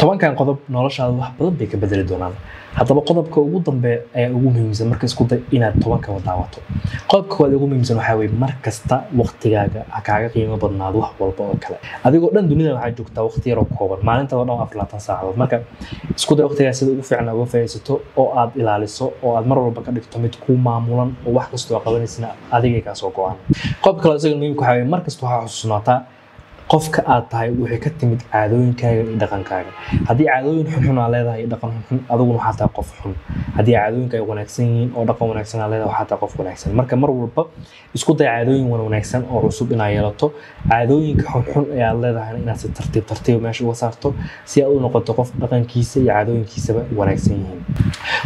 tobankan qodob noloshaada wax badan bay ka bedeli doonaan. Haddaba qodobka ugu dambeeya ayaa ugu muhiimsan marka isku day inaad tobanka daawato. Qodobka koowaad ugu muhiimsan waxa weeye mar kasta waqtigaaga ha kaaga qiimo badnaado wax walba oo kale. Adigoo dhan dunida waxaa joogtaa waqti yar oo kooban, maalinta oo dhan 24 saacadood. Marka isku day waqtigaas sida ugu fiican uga faa'iidaysato oo aad ilaaliso oo aad mar walba ka dhigto mid ku maamulan oo wax kasta oo qabanaysa adiga ka soo go'an. Qodobka kale isaga muhiimka waxa weeye mar kasta waxaa xusuusnaataa qofka aad tahay wixii ka timid caadooyinkaaga iyo dhaqankaaga. Haddii caadooyin xun aad leedahay iyo dhaqan xun, adiguna waxaad tahay qof xun. Haddii caadooyinka ay wanaagsan yihiin oo dhaqan wanaagsan aad leedahay, waxaad tahay qof wanaagsan. Marka mar walba isku day caadooyin wanaagsan oo cusub inaad yeelato. Caadooyinka xun ee aad leedahay inaad si tartiib meesha uga saarto si aad u noqoto qof dhaqankiisa iyo caadooyinkiisaba wanaagsan yihiin.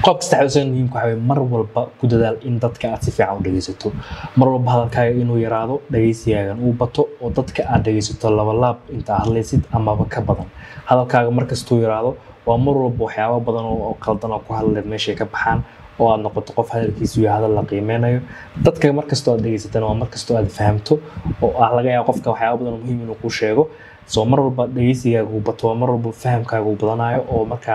qodobka saddexaad ee muhiimka waxa weeye mar walba ku dadaal in dadka aad si fiican u dhageysato. Mar walba hadalkaaga inuu yaraado, dhageysigaaga uu bato oo dadka aad dhageysato laba laab inta hadlaysid amaba ka badan. Hadalkaaga markastuu yaraado waa mar walba waxyaabo badan oo qaldan oo ku hadleed meesha ka baxaan oo aad noqoto qof hadalkiisu yahay hadal la qiimeynayo. Dadka markastoo aad dhageysatana waa markastoo aad fahamto oo laga yaabo qofka waxyaabo badan oo muhiim inuu kuu sheego. soo mar walba dhageysigaaga uu bato, mar walba fahamkaaga uu badanayo oo marka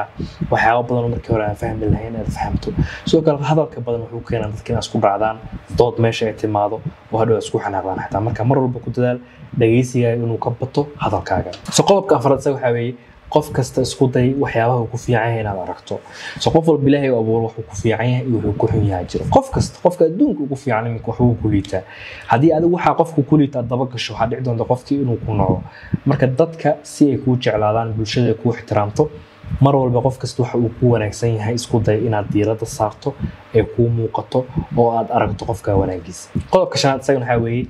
waxyaabo badan oo markii hore aan fahmi lahayn aad fahamto. Sidoo kale hadalka badan wuxuu keenaa dadka inay isku dhacdaan, dood meesha ay timaado oo hadhow isku xanaaqdaan xitaa. Marka mar walba ku dadaal dhageysigaaga inuu ka bato hadalkaaga. Qodobka afraad waxa weeye qof kasta isku day waxyaabaha uu ku fiican yahay inaad aragto. Qof walba Ilaahay uu abuuray wuxuu ku fiican yahay iyo wuxuu ku xun yahay jiro. Qofka adduunka ugu fiican imika wuxuu ku liitaa. Haddii adigu waxa qofku ku liitaa daba gasho, waxa dhici doonta qofkii inuu ku noco. Marka dadka si ay ku jeclaadaan, bulshada ay ku ixtiraamto, mar walba qof kasta waxa uu ku wanaagsan yahay isku day inaad diiradda saarto ee ku muuqato oo aad aragto qofka wanaagiisa. Qodobka shanaad isagana waxa weeye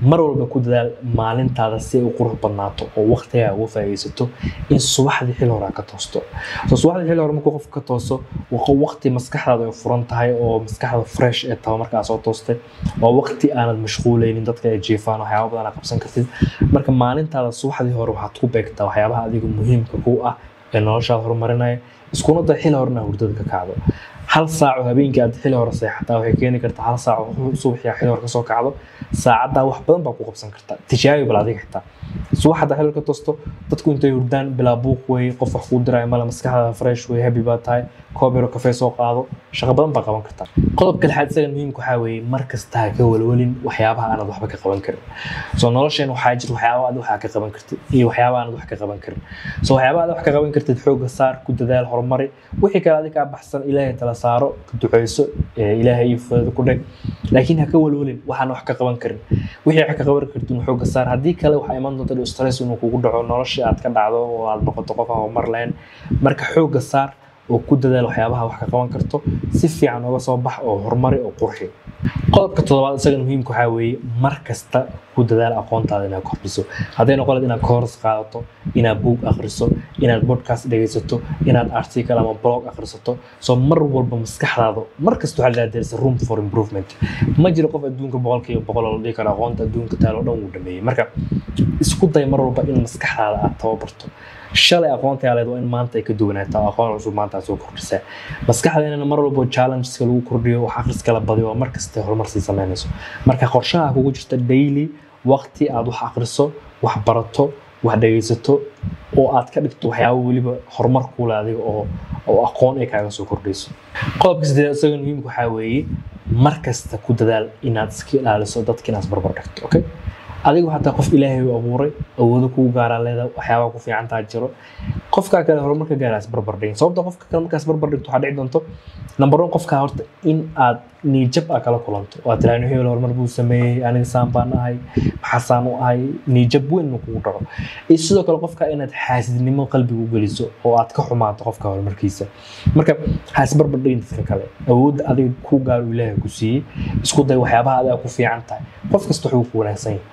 mar walba ku dadaal maalintaada si ay u qurux badnaato oo waqtiga uga faa'iidaysato in subaxdii xil hore ka toosto. Subaxdii xil hore markuu qofka ka tooso waqti maskaxdaada ay furan tahay oo maskaxda fresh ee tahay markaa soo toostay oo waqti aanad mashquulaynin dadka ay jiifaan waxyaabo badan qabsan kartid. Marka maalintaada subaxdii hore waxaad ku beegtaa waxyaabaha adiga muhiimka ku ah ee noloshaada horumarinaya. Iskuna day xil horena hurdada ka kacdo. hal saac habeenkii aad xilli hore seexataa waxay keeni kartaa hal saac subaxii xilli hore ka soo kacdo. saacada wax badan baa ku qabsan kartaa. Tijaabi bal adiga xitaa subaxda xilli ka toosto dadku intay hurdaan bilaa buuq way, qof wax ku diray mala maskaxda fresh way, happy baa tahay, koob yar oo kafee soo qaado, shaqo badan baa qaban kartaa. qodobka lixaad isaga muhiimka waxa weeye mar kasta ka walwalin waxyaabaha aanad waxba ka qaban karin. nolosheen waxaa jira waxyaabo aad wax ka qaban kartid iyo waxyaabo aanad wax ka qaban karin. waxyaabo aad wax ka qaban kartid xooga saar, ku dadaal, horumari. wixii kale adiga baxsan Ilaahay tala saaro, ku duceyso, Ilaahay ifado ku dhig. laakiin ha ka walwalin waxaan wax ka qaban karin. wixii wax ka qaban kartid xooga saar. haddii kale waxa iman doonta stress inuu kugu dhaco, nolosha aad ka dhacdo oo aad noqoto qof aan horumar lahayn. marka xooga saar oo ku dadaal waxyaabaha wax ka qaban karto si fiican uga soo bax oo horumari oo qurxi. qodobka toddobaad isaga muhiimka waxa weeye mar kasta ku dadaal aqoontaada inaad kordhiso. haddii noqoto inaad course qaadato, inaad book akhriso, inaad podcast dhageysato, inaad article ama blog akhrisato. mar walba maskaxdaada mar kasta waxa la yiraahdaa room for improvement. ma jiro qof adduunka 100% la dhigi karo aqoonta adduunka taalo dhan uu dhameeyay. marka isku day mar walba in maskaxdaada aad tababarto. shalay aqoonta aad in maanta ay ka duwanaato aqoon cusub maanta soo kordhisa. maskaxdeena mar walba challenges kale uu kordhiyo, wax akhris kala badiyo mar kasta horumar sii sameynayso. marka qorshaha kugu jirta daily waqti aad wax akhriso, wax barato, wax dhageysato oo aad ka dhigto waxyaabo waliba horumar ku leh adiga oo aqoon ay kaaga soo kordhiso. qodobka sideed isaga muhiimka waxa weeye mar kasta ku dadaal inaad iska ilaaliso dadka inaad barbar dhigto. okay adigu hatta qof Ilaahay uu abuuray awoodo ku gaara leedahay waxyaabo ku fiican taa jiro. qofka kale horumarka gaaraas barbar dhigin. sababta qofka kale markaas barbar dhigto waxa dhici doonto number 1 qofka horta in aad niyad kala kulanto. waa tiraan wixii horumar buu sameeyay, aniga saan baan ahay, maxaan u ahay, niyad weyn ku dhaco. sidoo kale qofka inaad xaasidnimo qalbiga u geliso oo aad ka xumaato qofka horumarkiisa. marka haas barbar dhigin dadka kale. awood adiga ku gaar Ilaahay ku siiyay. isku day waxyaabaha aad ku fiican tahay. qof kasta wuxuu ku wanaagsan yahay.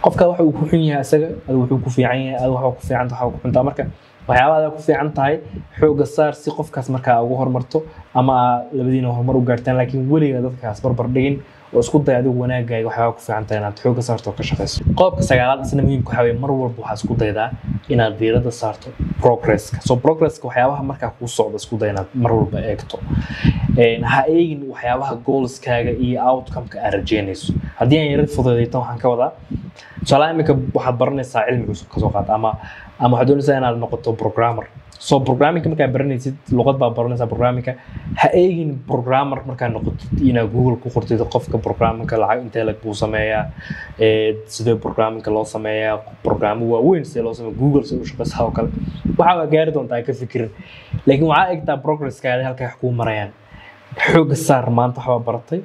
qofka waxa uu ku xun yahay asaga wuxuu ku fiican yahay, waxa ku fiican tahay waxa ku xuntaa. marka waxyaabaha ku fiican tahay xooga saar si qofkaas marka ugu horumarto ama labadiina horumar u gaartaan. laakiin weliga dadkaas barbar dhigin oo isku day adigu wanaagaaga waxaa ku fiican tahay inaad xooga saarto ka shaqeyso. qodobka sagaalaad isna muhiimka waxa weeye mar walba waxaad isku daydaa inaad diiradda saarto progresska. progresska waxyaabaha marka ku socdo isku day inaad mar walba eegto. ha eegin waxyaabaha goalskaaga iyo outcome-ka aad rajeynayso. haddii aan yara fududeeyto waxaan ka wadaa salaamika waxaad baranaysaa cilmi cusub ka soo qaad ama waxaad doonaysaa inaad noqoto programmer. so programming markaa baranaysid luqad baa baranaysaa programming ha eegin programmer markaa noqotid inaad Google ku qortid qofka programmingka lacag intee lag buu sameeyaa sidoo programmingka loo sameeyaa programmo waaweyn si loo sameeyo Google si u shaqeysaa oo kale waxa gaari doontaa ka fikirin laakiin waxa egtaa progress-kaaga halka wax ku marayaan xoog saar maanta waxa baratay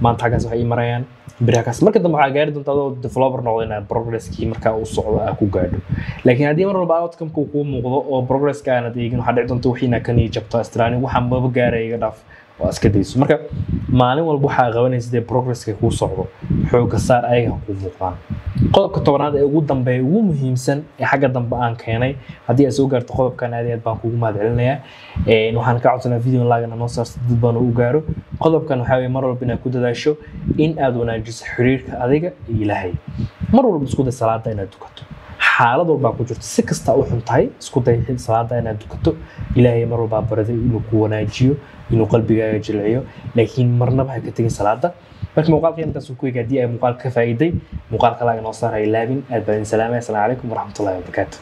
maanta xagaas waxay marayaan biraakaas marka dambe waxa gaari doontaa oo developer noqdayna progress-kii marka uu socdo ku gaadho laakiin haddii mar walba outcome-ku ku muuqdo oo progress-kaana deegin waxa dhici doonta wixii ka nii jabto astrani waxa maba gaaray iga dhaaf oo iska dayso marka maalin walba waxa qabanaysid progress-ka ku socdo xoog saar ayaga ku muuqdaan qodobka tobanaad ee ugu dambeeya ugu muhiimsan ee xagga dambe aan keenay haddii aad soo gaarto qodobkan aad baan kugu mahadcelinayaa waxaan ka codsanaa video laagana noo saarto dad baan u gaaro qodobkan waxa weeye mar walba inaad ku dadaasho in aad wanaajiso xiriirka adiga iyo Ilaahay mar walba isku day salaada inaad dukato xaalad walba ku jirto si kasta u xun tahay isku day salaada inaad dukato Ilaahay mar walba baraday inuu ku wanaajiyo inuu qalbigaaga jilciyo laakiin marnaba ha ka tagin salaada marka muuqaalka intaas ku eegay ay muuqaal ka faa'iiday muuqaalka laga noo saaray laabin aad baan salaamay assalaamu calaykum waraxmatullaahi wabarakaatuh